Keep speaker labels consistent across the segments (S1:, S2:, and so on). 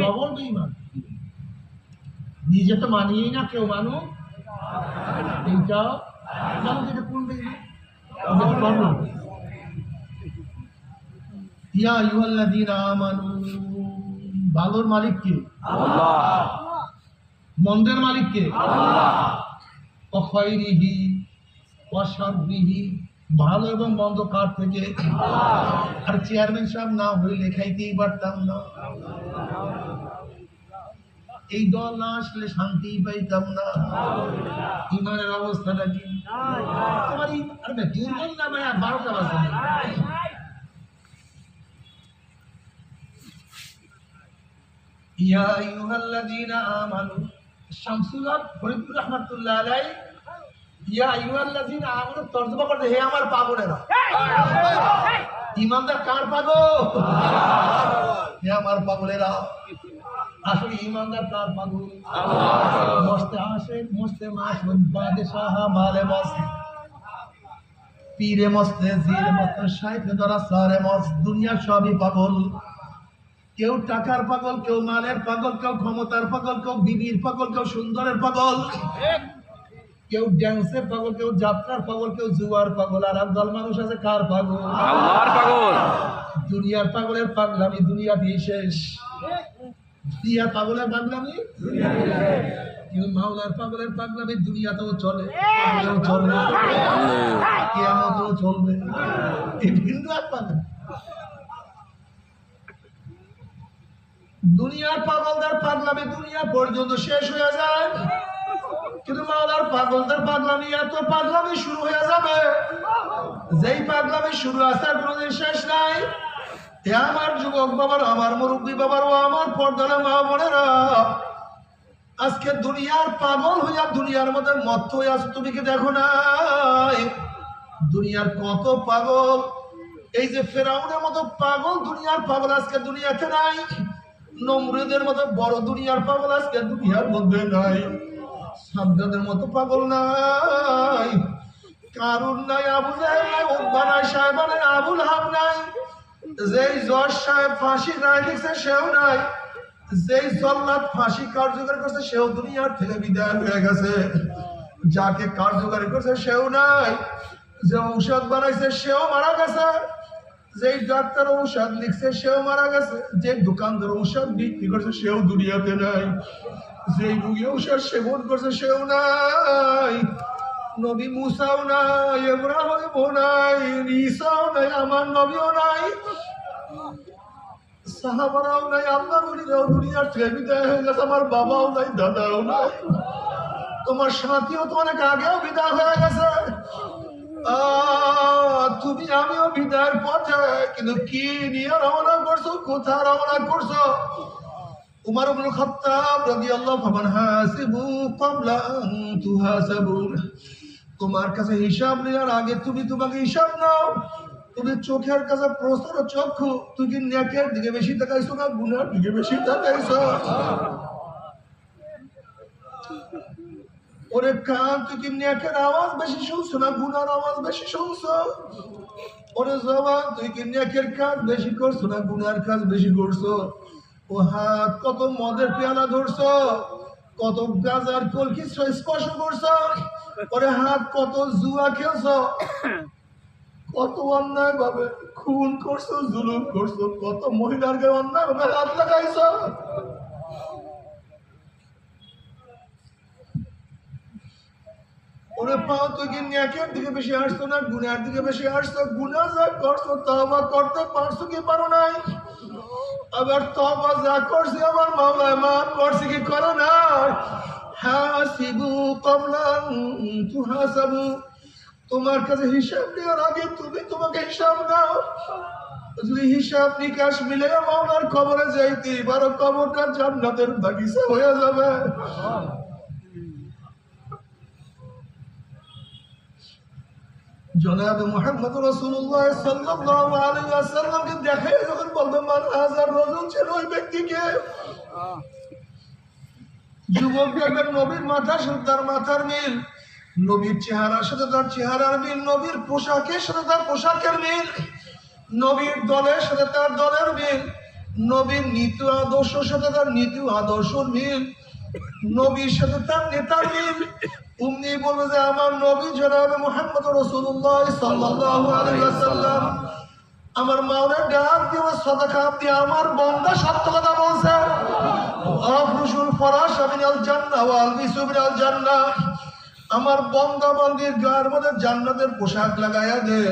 S1: Double বেঈমান। নিজে তো মানিয়েই না, কেউ মানুক এইটা মানুষ, এটা কোন বেঈমান? ইয়া আইয়ুহাল্লাযীনা আমানু, ভালোর মালিক কে? আল্লাহ। মন্দের মালিক কে? আল্লাহ। ওয়া খায়রিহি ওয়া শাররিহি, ভালো এবং মন্দ কার থেকে? আর চেয়ারম্যান সাহেব না হইলে খাইতেই পারতাম না, এই দল না আসলে শান্তি পাইতাম না। ইমানের অবস্থাটা কি? তোমার দুর্বল না ভাই, 12টা বাজে। ইয়া আইয়ুহাল্লাযীনা আমানু, শামসুল হক ফরিদপুর রাহমাতুল্লাহ আলাইহি ইয়া আইয়ুহাল্লাযীনা আমানু তরজমা করতে, হে আমার পাগলেরা। ইমানদার কার পাগল? হে আমার পাগলেরা। আসলে ইমানদার কার পাগল? মস্তে আসে মস্তে মাস বাদশাহ মালে মস্ত, পীরে মস্তে জির মস্ত শাইখে ধরা সারে মস্ত। দুনিয়ার সবই পাগল। কেউ টাকার পাগল, কেউ মালের পাগল, কেউ ক্ষমতার পাগল, কেউ বিবির পাগল, কেউ সুন্দরের পাগল, কেউ ড্যান্সের পাগল, কেউ যাত্রার পাগল, কেউ জুয়ার পাগল। আর একদল মানুষ আছে কার পাগল? আল্লাহর পাগল। দুনিয়ার পাগলের পাগলামি দুনিয়া দিয়ে শেষ। দুনিয়ার পাগলের পাগলামি কিন্তু মাওলার পাগলের পাগলামি দুনিয়াতেও চলে, চলবে, কিয়ামতেও চলবে। এই ভিন্ন এক পাগল। দুনিয়ার পাগলদের পাগলামি দুনিয়া পর্যন্ত শেষ হয়ে যায়, কিন্তু মাওলার পাগলদের পাগলামি এত পাগলামি শুরু হয়ে যাবে, যেই পাগলামি শুরু আছে কোনোদিন শেষ নাই। এ আমার যুবক বাবার, আমার মুরব্বী বাবার, ও আমার পর্দার মা বোনেরা, আজকে দুনিয়ার পাগল হইয়া দুনিয়ার মধ্যে মত্ত হয়ে আছো। তুমি কি দেখো নাই দুনিয়ার কত পাগল? এই যে ফেরাউনের মতো পাগল দুনিয়ার পাগল আজকে দুনিয়াতে নাই। নমরুদের মতো বড় দুনিয়ার পাগল আজকে দুনিয়ার মধ্যে নাই। সাদ্দাদের মতো পাগল নাই, কারুন নাই, আবু জাহেল নাই, উতবা নাই, সাহেবা নাই, আবুল হাব নাই। যেই জজ সাহেব ফাঁসি রায় লিখছে সেও নাই, যেই জল্লাদ ফাঁসি কার্যকর করছে সেও দুনিয়ার থেকে বিদায় হয়ে গেছে। যাকে কার্যকরী করছে সেও নাই, যে ঔষধ বানাইছে সেও মারা গেছে, যেই ডাক্তার ঔষধ লিখছে সেও মারা গেছে, যে দোকানদার ঔষধ বিক্রি করছে সেও দুনিয়াতে নাই, যেই রুগী ঔষধ সেবন করছে সেও নাই। নবী মুসাও নাই, ইব্রাহিমও নাই, ঈসাও নাই, আমার নবীও নাই, সাহাবারাও নাই, আল্লাহর ওলিরাও দুনিয়ার থেকে বিদায় হয়ে গেছে। আমার বাবাও নাই, দাদাও নাই, তোমার সাথীও তো অনেক আগেও বিদায় হয়ে গেছে। তুমি আমিও বিদায়ের পথে, কিন্তু কি নিয়ে রওনা করছো, কোথায় রওনা করছো? উমর ইবনে খাত্তাব রাদিয়াল্লাহু আনহু, হাসিবু ক্বাবলা আন তুহাসাবু, তোমার কাছে হিসাব নেওয়ার আগে তুমি তোমাকে হিসাব নাও। তুমি চোখের কাছে প্রশ্ন চক্ষু, তুই কি নেকের দিকে বেশি তাকাইছো না গুনার দিকে বেশি তাকাইছো? ওরে কান, তুই কি নেকের আওয়াজ বেশি শুনছো না গুনার আওয়াজ বেশি শুনছো? ওরে জবান, তুই কি নেকের কাজ বেশি করছো না গুনার কাজ বেশি করছো? ও হাত, কত মদের পেয়ালা ধরছো, কত গাজার কলকি স্পর্শ করছো? ওরে হাত, কত জুয়া খেলছো, কত অন্যায় ভাবে খুন করছো, জুলুম করছো, কত মহিলার গায়ে অন্যায় ভাবে হাত লাগাইছো? ওরে পাও, তুই কি নেকের দিকে বেশি আসছো না গুনার দিকে বেশি আসছো? গুনাহ যা করছো তওবা করতে পারছো কি পারো নাই? আবার তওবা যা করছি আমার মাওলায় মাফ করছে কি করো না? হাসিবু ক্বাবলা আন তুহাসাবু, তোমার কাছে হিসাব নেওয়ার আগে তুমি তোমাকে হিসাব নাও। যদি হিসাব নিকাশ মিলে মাওলার কবরে যাইতে এবার কবরটা জান্নাতের বাগিচা হয়ে যাবে। জনাবে মুহাম্মদ রাসূলুল্লাহ সাল্লাল্লাহু আলাইহি ওয়াসাল্লামকে দেখে যখন বলবে মান হাজার রাজুল, ছিল ওই ব্যক্তিকে। যুবক দেখবেন নবীর মাথার সাথে তার মাথার মিল, নবীর চেহারার সাথে তার চেহারার মিল, নবীর পোশাকের সাথে তার পোশাকের মিল, নবীর দলের সাথে তার দলের মিল, নবীর নীতি আদর্শের সাথে তার নীতি আদর্শ মিল, নবীর সাথে তার নেতার মিল। উনি বলবে যে আমার নবী জনাবে মুহাম্মদ রাসূলুল্লাহ সাল্লাল্লাহু আলাইহি ওয়াসাল্লাম আমার মাওলানা ডাক দিয়ে সাদাকা দিয়ে আমার বান্দা সত্য কথা বলছে। আফরুশুল ফরাশ মিনাল জান্নাহ ওয়া আলবিসু মিনাল জান্নাহ, আমার বান্দা বান্দির গায়ের মধ্যে জান্নাতের পোশাক লাগায়া দে,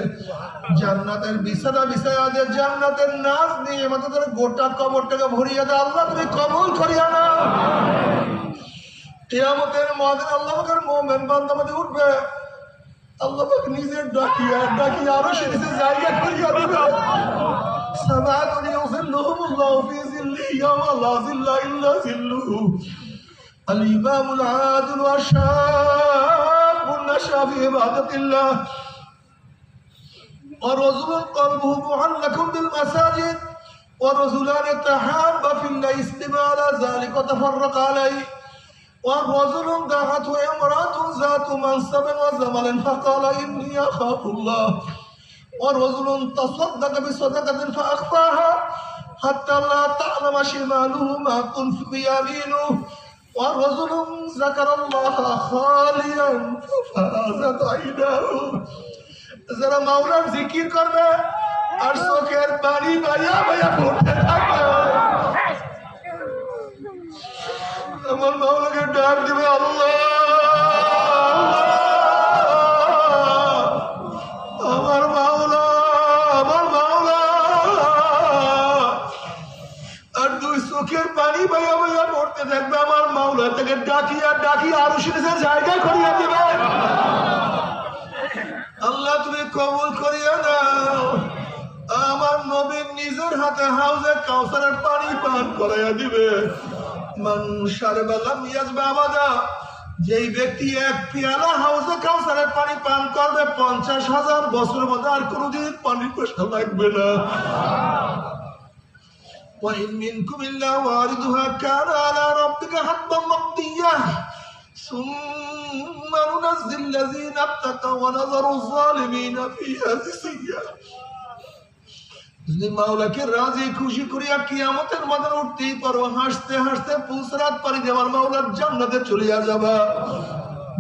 S1: জান্নাতের বিছানা বিছায়া দে, জান্নাতের নাচ নিয়ে আমাদের গোটা কবরটাকে ভরিয়ে দে। আল্লাহ তুমি কবুল করিয়া না। কিয়ামতের ময়দানে আল্লাহ পাকের মুমিন বান্দা মধ্যে উঠবে, আল্লাহ পাক নিজের ডাকিয়া ডাকিয়া আরো সে নিচে জায়গা করিয়া দিবে। সামাতুন ইউযিল্লুহুমুল্লাহু ফি যিল্লিহি ইয়াওমা লা যিল্লা ইল্লা যিল্লুহু, আল ইমামুল আদিল ওয়া শাবুন নাশা ফি ইবাদাতিল্লাহ ওয়া রাজুলুন কলবুহু মুআল্লাকুন বিল মাসাজিদ ওয়া রাজুলান তাহাব্বা ফিল্লাহ ইসতামা আলা যালিকা ওয়া তাফাররাকা আলাইহি ورجل دعته امرأة ذات منصب وجمال فقال إني أخاف الله ورجل تصدق بصدقة فأخفاها حتى لا تعلم شماله ما تنفق يمينه ورجل ذكر الله خاليا ففازت عيناه। যারা মাওলার জিকির করবে আর চোখের পানি ভাইয়া ভাইয়া পড়তে থাকবে, আমার মাওলাকে ডাক দিবে আল্লাহ, আমার মাওলা, আমার মাওলা, আর দুই চোখের পানি ভাইয়া ভাইয়া পড়তে থাকবে। আমার মাওলা তাকে ডাকিয়া ডাকিয়া আরো সিনেসের জায়গায় করিয়া দিবে। আল্লাহ তুমি কবুল করিয়া নাও। আমার নবীর নিজের হাতে হাউজে কাউসারের পানি পান করাইয়া দিবে। মান শারবা লাম ইয়াজবা আবাদা, যেই ব্যক্তি এক পেয়ালা হাউজে কাউসারের পানি পান করবে 50,000 বছর মধ্যে আর কোনোদিন পানি পয়সা লাগবে না। ওয়া ইন মিনকুম ইল্লা ওয়ারিদুহা কানা আলা রাব্বিকা হাতমান মাকদিয়া সুম্মা নুনাজ্জিল লাযিনা ইত্তাকাও ওয়া নাযারু যালিমিনা ফিহা জিসিয়া। মাওলাকে রাজি খুশি করিয়া কিয়ামতের ময়দানে উঠতেই পারো, হাসতে হাসতে পুসরাত পারি দিয়ে আমার মাওলার জান্নাতে চলিয়া যাবা।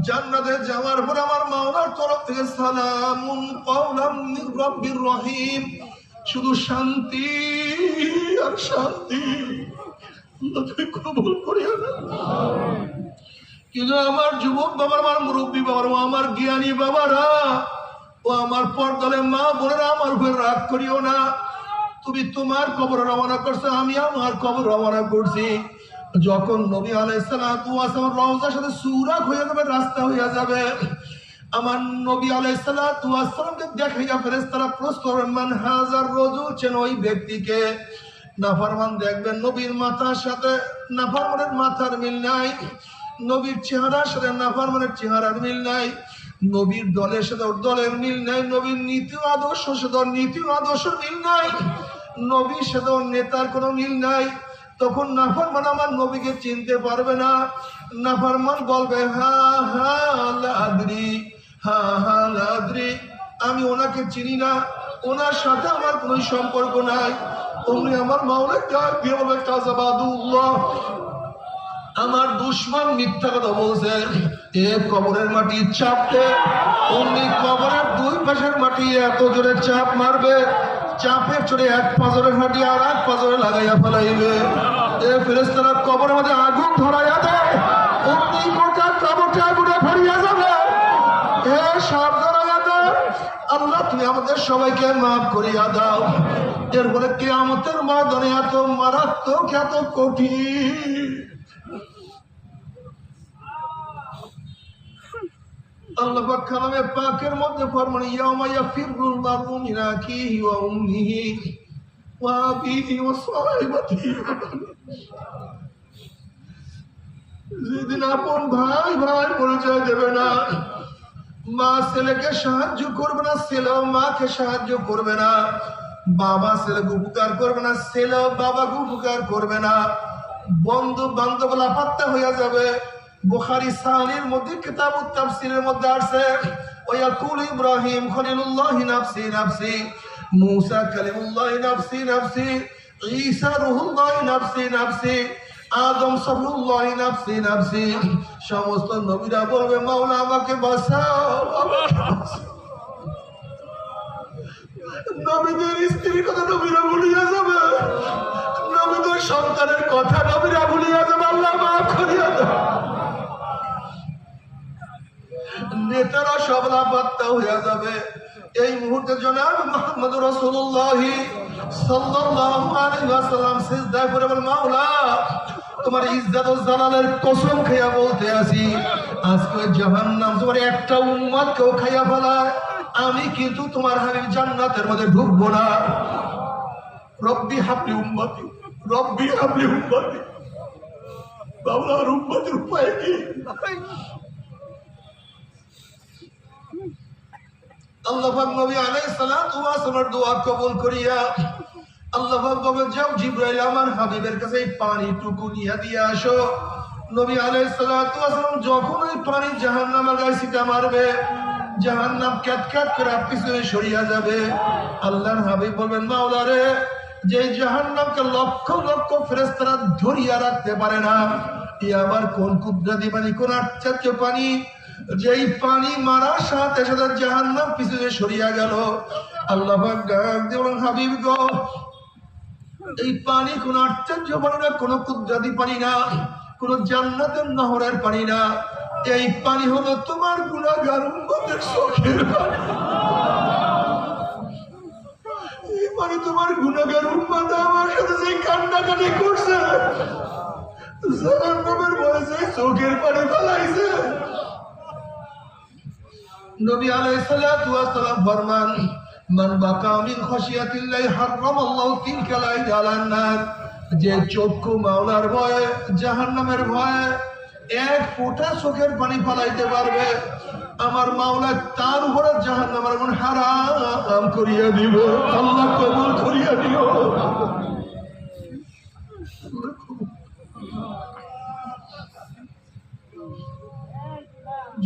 S1: জান্নাতে যাওয়ার পর আমার মাওলার তরফ থেকে সালামুন কাওলাম মির রাব্বির রহিম, শুধু শান্তি আর শান্তি। আল্লাহ তুমি কবুল করিয়া নাও। কিন্তু আমার যুবক বাবার, আমার মুরব্বী বাবার, ও আমার জ্ঞানী বাবারা, ও আমার পর্দালে মা বোনেরা, আমার উপর রাগ করিও না। তুমি তোমার কবর রওনা করছো, আমি আমার কবর রওনা করছি। যখন নবী আলাইহিস সালাতু ওয়াস সালাম রওজার সাথে সুরাগ হয়ে যাবে, রাস্তা হয়ে যাবে, আমার নবী আলাইহিস সালাতু ওয়াস সালামকে দেখাইয়া ফেরেশতারা প্রশ্ন করবেন মান হাজার রাজুল, চেন ওই ব্যক্তিকে। নাফরমান দেখবেন নবীর মাথার সাথে নাফরমানের মাথার মিল নাই, নবীর চেহারার সাথে নাফরমানের চেহারার মিল নাই, নবীর দলের সাথে ওর দলের মিল নাই, নবীর নীতি আদর্শ সাথে ওর নীতি আদর্শ মিল নাই, নবীর সাথে ওর নেতার কোনো মিল নাই। তখন নাফরমান আমার নবীকে চিনতে পারবে না। নাফরমান বলবে হা হা লাদ্রি, হা হা লাদ্রি, আমি ওনাকে চিনি না, ওনার সাথে আমার কোনো সম্পর্ক নাই। অমনি আমার মাওলা ডাক দিয়ে বলবে কাযাবাদুল্লাহ, আমার দুশ্মন মিথ্যা কথা বলছে। এ কবরের মাটি চাপতে, অমনি কবরের দুই পাশের মাটি এত জোরে চাপ মারবে, চাপে চড়ে এক পাঁজরের হাঁটি আর এক পাঁজরে লাগাইয়া ফেলাইবে। এ ফেরেশতারা কবরের মধ্যে আগুন ধরাইয়া দেয়, অমনি গোটা কবরটা আগুনে ভরিয়া যাবে। এ সাবধান দেয়, আল্লাহ তুমি আমাদের সবাইকে মাফ করিয়া দাও। এরপরে কিয়ামতের ময়দানে এত মারাত্মক, এত কঠিন। আল্লাহ পাক কালামে পাকের মধ্যে ফরমান ইয়াউমা ইয়াফিরুল মারউ মিন আখিহি ওয়া উম্মিহি ওয়া আবিহি ওয়া সাহিবাতিহি, যেদিন আপন ভাই ভাই পরিচয় দেবে না, মা ছেলেকে সাহায্য করবে না, ছেলেও মাকে সাহায্য করবে না, বাবা ছেলেকে উপকার করবে না, ছেলেও বাবাকে উপকার করবে না, বন্ধু বান্ধব লাপাত্তা হইয়া যাবে। বুখারী সাহিহর মধ্যে কিতাবুত তাফসীরের মধ্যে আছে ওয়ায়াকুল ইব্রাহিম খলিলুল্লাহ নাফসি নাফসি, মুসা কালিমুল্লাহ নাফসি নাফসি, ঈসা রূহুল্লাহ নাফসি নাফসি, আদম সফরুল্লাহ নাফসি নাফসি। সমস্ত নবীরা বলবে মাওলা আমাকে বাঁচাও, আমাকে বাঁচাও। নবীদের স্ত্রীর কথা নবীরা ভুলিয়া যাবে, নবীদের সন্তানের কথা নবীরা ভুলিয়া যাবে। আল্লাহ মাফ করিয়া দাও। নেতারা সব লাপাত্তা হইয়া যাবে। এই মুহূর্তে জনাব মুহাম্মদ রাসূলুল্লাহ সাল্লাল্লাহু আলাইহি ওয়াসাল্লাম সিজদায় পড়ে বলেন মাওলা তোমার ইজ্জত ও জালালের কসম খাইয়া বলতে আছি, আজকে জাহান্নাম তোমার একটা উম্মতকেও খাইয়া ফেলায়, আমি কিন্তু তোমার হাবিব জান্নাতের মধ্যে ঢুকবো না। রব্বি হাবলি উম্মতি, রব্বি হাবলি উম্মতি। বাবার উম্মতের উপায় কি? আল্লাহ পাক নবী আলাইহিস সালাতু ওয়াস সালামের দোয়া কবুল করিয়া আল্লাহ পাক বলেন যাও জিবরাইল আমার হাবিবের কাছে এই পানিটুকু নিয়ে দিয়ে আসো। নবী আলাইহিস সালাতু ওয়াস সালাম যখন ওই পানি জাহান্নামের গায়ে ছিটা মারবে, জাহান্নাম ক্যাটক্যাট করে পিছনে সরিয়া যাবে। আল্লাহর হাবিব বলবেন মাওলা রে, যে জাহান্নামকে লক্ষ লক্ষ ফেরেশতারা ধরিয়া রাখতে পারে না, এ আবার কোন কুদরতি পানি, কোন আশ্চর্য পানি, যেই পানি মারার সাথে সাথে জাহান্নাম পিছনে সরিয়া গেল। আল্লাহ পাক ডাক দিয়ে বলেন হাবিব গো, এই পানি কোন আশ্চর্য পানি না, কোন কুদরতি পানি না, কোন জান্নাতের নহরের পানি না, এই পানি হলো তোমার গুনাহগার উম্মতের চোখের পানি। এই পানি তোমার গুনাহগার উম্মত আমার সাথে যে কান্নাকাটি করছে, জাহান্নামের ভয়ে যে চোখের পানি ফেলাইছে। নবী আলাইহিস সালাতু ওয়াস সালাম ফরমান মান বাকা মিন খাশিয়াতিল্লাহি হারামাল্লাহু তিলকা লাইলা আলান নার। যে চক্ষু মাওলার ভয়ে, জাহান্নামের ভয়ে এক ফোঁটা চোখের পানি ফলাইতে পারবে, আমার মাওলা তার উপরে জাহান্নামের আগুন হারাম করিয়া দিব। আল্লাহ কবুল করিয়া দিও।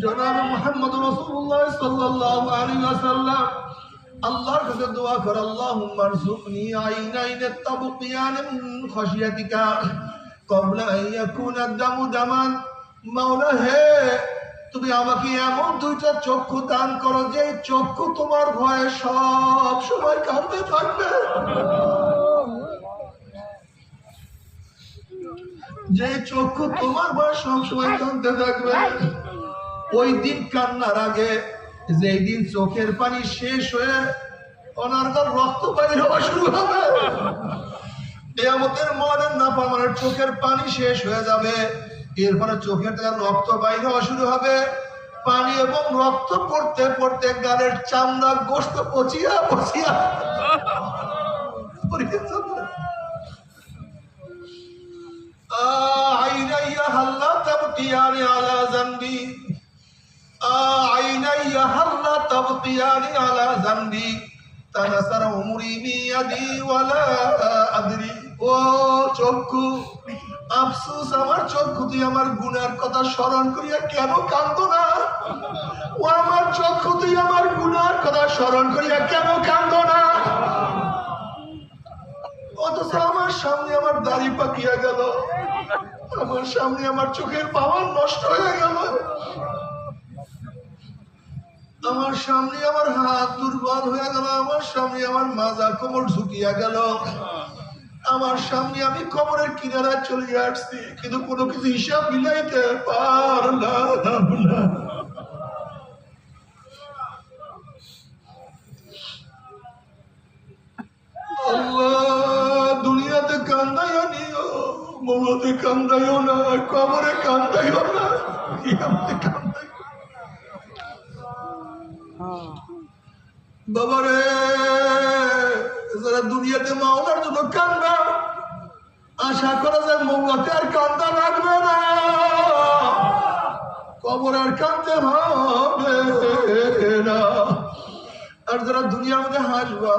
S1: জনাব মুহাম্মদ রাসূলুল্লাহ সাল্লাল্লাহু আলাইহি ওয়াসাল্লাম আল্লাহর কাছে দোয়া করে আল্লাহুম্মা রযুকনি আইনাইন তাবকিয়ান মিন খাশিয়াতিকা ক্বাবলা আন ইয়াকুনা দামু দামান। মাওলা হে, তুমি আমাকে এমন দুইটা চক্ষু দান করো যে চক্ষু তোমার ভয়ে সব সময় কাঁদতে থাকবে, যে চক্ষু তোমার ভয়ে সব সময় কাঁদতে থাকবে। ওই দিন কান্নার আগে, যেই দিন চোখের পানি শেষ হয়ে অনার্গল রক্ত বাইর হওয়া শুরু হবে, কিয়ামতের ময়দানে নাফরমানের চোখের পানি শেষ হয়ে যাবে, এরপরে চোখের থেকে রক্ত বাইর হওয়া শুরু হবে। পানি এবং রক্ত পড়তে পড়তে গালের চামড়া গোশত পচিয়া পচিয়া আইনাইয়া হাল্লা তাবকিয়ানি আলা যানবি, আইনাইয়া হাল্লা তাবকিয়ানি আলা যানবি তানাসারা উমরি বিয়াদি ওয়ালা আদরি। ও চক্ষু, আফসোস আমার চক্ষু, তুই আমার গুনার কথা স্মরণ করিয়া কেন কাঁদো না? ও আমার চক্ষু, তুই আমার গুনার কথা স্মরণ করিয়া কেন কাঁদো না? অথচ আমার সামনে আমার দাড়ি পাকিয়া গেল, আমার সামনে আমার চোখের পাওয়ার নষ্ট হয়ে গেল, আমার সামনে আমার হাত দুর্বল হয়ে গেল, আমার সামনে আমার মাজা কোমর ঝুঁকিয়া গেল, আমার সামনে আমি কবরের কিনারায় চলে আসছি, কিন্তু কোনো কিছু হিসাব মিলাইতে পারলাম না। আল্লাহ, দুনিয়াতে কান্দাইয়া নিও, মৌলাতে কান্দাইও না, কবরে কান্দাইও না, কিয়ামতে কান্দাইও। বাবারে, যারা দুনিয়াতে মাওলার জন্য কান্দা, আশা করা যায় মৌলাতে আর কান্দা লাগবে না, কবর আর কান্দতে হবে না। আর যারা দুনিয়ার মধ্যে হাসবা,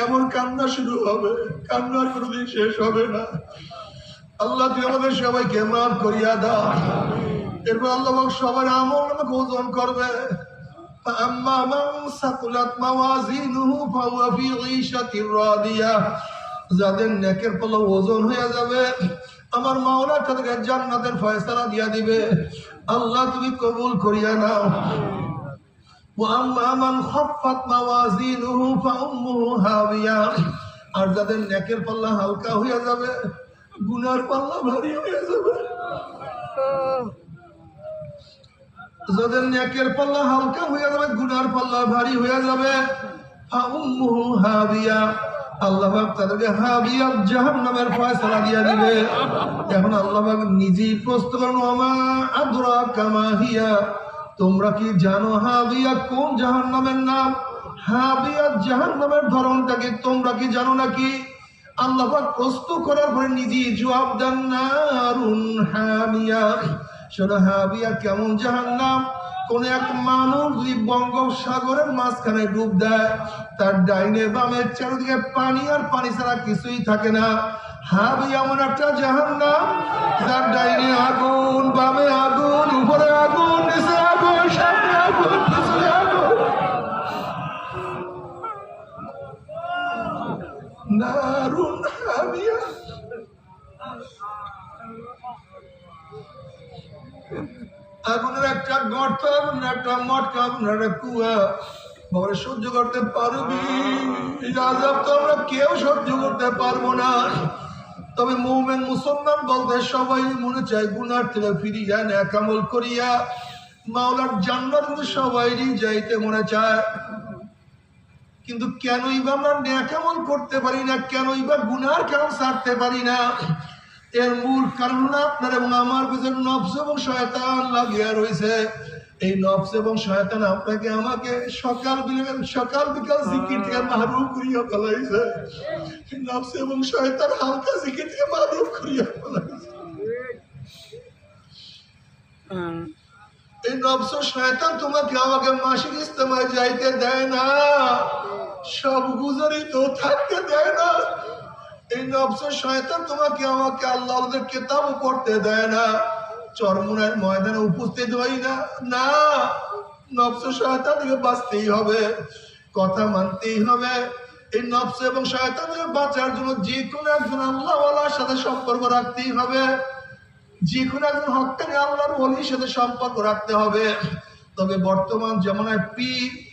S1: এমন কান্না শুরু হবে, কান্নার কোনোদিন শেষ হবে না। আল্লাহ তুই আমাদের সবাইকে মাফ করিয়া দাও। এরপর আল্লাহ সবার আমল আমাকে ওজন করবে। فأما من ثقلت موازينه فهو في عيشة راضية যাদের নেকের পাল্লা ওজন হয়ে যাবে আমার মাওলা তাদেরকে জান্নাতের ফয়সালা দিয়া দিবে। আল্লাহ তুমি কবুল করিয়া নাও। আর যাদের নেকের পাল্লা হালকা হইয়া যাবে গুনার পাল্লা ভারী হয়ে যাবে। যাদের নেকের পাল্লা হালকা হইয়া যাবে গুনার পাল্লা ভারী হইয়া যাবে ফাউম্মুহু হাবিয়া, আল্লাহ পাক তাদেরকে হাবিয়া জাহান্নামের ফয়সালা দিয়া দিবে। এখন আল্লাহ পাক নিজেই প্রশ্ন করেন ওমা আদরাকা মা হিয়া, তোমরা কি জানো হাবিয়া কোন জাহান্নামের নাম? হাবিয়া জাহান্নামের ধরনটা কি তোমরা কি জানো নাকি? আল্লাহ পাক প্রশ্ন করার পরে নিজেই জবাব দেন নারুন হামিয়া। সেটা হাবিয়া কেমন জাহান্নাম? কোন এক মানুষ যদি বঙ্গোপসাগরের মাঝখানে ডুব দেয়, তার ডাইনে বামে চারিদিকে পানি আর পানি ছাড়া কিছুই থাকে না। হাবিয়া এমন একটা জাহান্নাম যার ডাইনে আগুন, বামে আগুন, উপরে আগুন, নিচে আগুন, সামনে আগুন, পিছনে আগুন। নারুন হামিয়া। আগুনের একটা গর্ত, আগুনের একটা মটকা, আগুনের একটা কুয়া। বাবা সহ্য করতে পারবি? এই আযাব তো আমরা কেউ সহ্য করতে পারবো না। তবে মুমিন মুসলমান বলতে সবাই মনে চায় গুনার থেকে ফিরিয়া নেক আমল করিয়া মাওলার জান্নাতে সবাইরই যাইতে মনে চায়। কিন্তু কেনই বা আমরা নেক আমল করতে পারি না, কেনই বা গুনার কারণ ছাড়তে পারি না? এর মূল কারণ আপনার এবং আমার পিছনে নফস এবং শয়তান লাগিয়া রয়েছে। এই নফস এবং শয়তান আপনাকে আমাকে সকাল বিকাল জিকির থেকে মাহরুম করিয়া ফেলাইছে। নফস এবং শয়তান হালকা জিকির থেকে মাহরুম করিয়া ফেলাইছে। এই নফস ও শয়তান তোমাকে আমাকে মাসিক ইজতেমায় যাইতে দেয় না, সব গুজারি তো থাকতে দেয় না। এই নফস ও শয়তান তোমাকে আমাকে আল্লাহর কিতাব পড়তে দেয় না, চরমুনার ময়দানে উপস্থিত হই না। না, নফস ও শয়তান থেকে বাঁচতেই হবে, কথা মানতেই হবে। এই নফস এবং শয়তান থেকে বাঁচার জন্য যে কোনো একজন আল্লাহওয়ালার সাথে সম্পর্ক রাখতেই হবে, যে কোনো একজন হক্কানি আল্লাহর ওলির সাথে সম্পর্ক রাখতে হবে। তবে বর্তমান জামানায়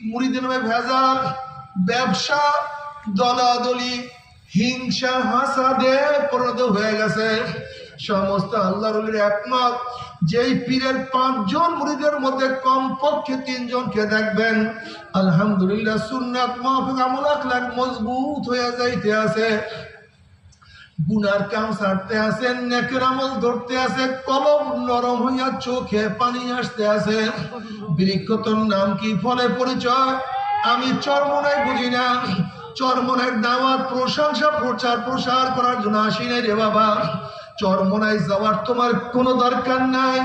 S1: মুরিদের নামে ভেজাল, ব্যবসা, দলাদলি, হিংসা, হাসাদে পরিণত হয়ে গেছে। সমস্ত আল্লাহর ওলির একমত যেই পীরের 5 জন মুরিদের মধ্যে কমপক্ষে 3 জনকে দেখবেন আলহামদুলিল্লাহ সুন্নাত মাহফিক আমল আখলাক মজবুত হয়ে যাইতে আছে, গুনার কাম ছাড়তে আছে, নেকের আমল ধরতে আছে, কলম নরম হইয়া চোখে পানি আসতে আছে। বৃক্ষতর নাম কি, ফলে পরিচয় আমি চরমনায় বুঝি না। চরমনায় দাওয়াত, প্রশংসা, প্রচার করার জন্য আসি নাই রে বাবা। চরমনায় যাওয়ার তোমার কোনো দরকার নাই,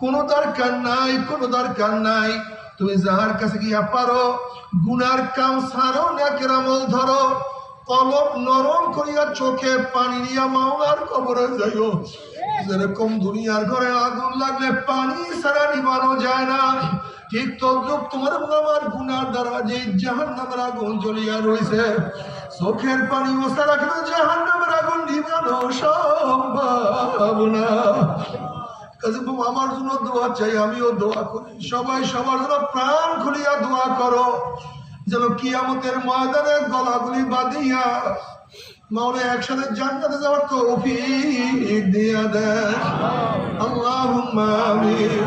S1: কোনো দরকার নাই, কোনো দরকার নাই। তুমি যাহার কাছে গিয়া পারো গুনার কাম ছাড়ো, নেকের আমল ধরো, কলম নরম করিয়া চোখে পানি নিয়া মাওলার কবরে যাইও। যেরকম দুনিয়ার ঘরে আগুন লাগলে পানি ছাড়া নিবানো যায় না, ঠিক তদ্রুপ তোমার আমার গুনার দ্বারা যে জাহান্নামের আগুন জ্বলিয়া রয়েছে, চোখের পানি মোছা রাখলে জাহান্নামের আগুন নিবানো সম্ভব না। আমার জন্য দোয়া চাই, আমিও দোয়া করি, সবাই সবার জন্য প্রাণ খুলিয়া দোয়া করো যেন কিয়ামতের ময়দানে গলাগুলি বাঁধিয়া মাওলা একসাথে জান্নাতে যাওয়ার তৌফিক দিয়া দেন। আল্লাহুম্মা আমিন।